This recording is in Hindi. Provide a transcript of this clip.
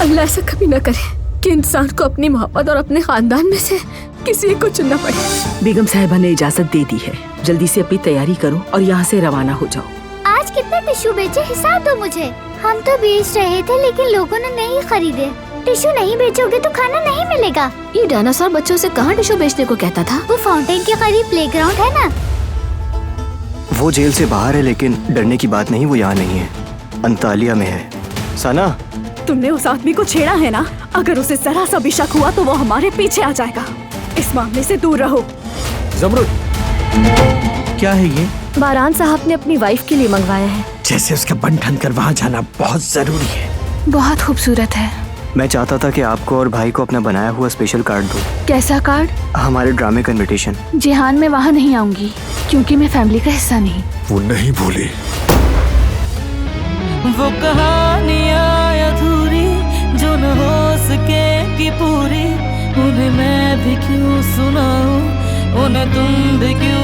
अल्लाह ऐसा कभी ना करे कि इंसान को अपनी मोहब्बत और अपने खानदान में से किसी एक को चुनना पड़े। बेगम साहिबा ने इजाजत दे दी है, जल्दी से अपनी तैयारी करो और यहाँ से रवाना हो जाओ। आज कितने टिश्यू बेचे, हिसाब दो मुझे। हम तो बेच रहे थे लेकिन लोगों ने नहीं खरीदे। टिश्यू नहीं बेचोगे तो खाना नहीं मिलेगा। ये डायनासोर बच्चों से कहाँ टिश्यू बेचने को कहता था? वो फाउंटेन के करीब प्लेग्राउंड है ना। वो जेल से बाहर है, लेकिन डरने की बात नहीं, वो यहाँ नहीं है, अंतालिया में है। सना, तुमने उस आदमी को छेड़ा है ना, अगर उसे जरा सा भी शक हुआ तो वो हमारे पीछे आ जाएगा। इस मामले से दूर रहो। जमरुद, क्या है ये? बारान साहब ने अपनी वाइफ के लिए मंगवाया है। जैसे उसका बन ठन कर वहाँ जाना बहुत जरूरी है। बहुत खूबसूरत है। मैं चाहता था कि आपको और भाई को अपना बनाया हुआ स्पेशल कार्ड दूं। कैसा कार्ड? हमारे ड्रामे का इनविटेशन। जिहान मैं वहाँ नहीं आऊंगी क्योंकि मैं फैमिली का हिस्सा नहीं। वो नहीं भूली। वो कहानियाँ अधूरी जो न हो सके कि पूरी, उन्हें मैं भी क्यों सुनाऊं, उन्हें तुम भी क्यों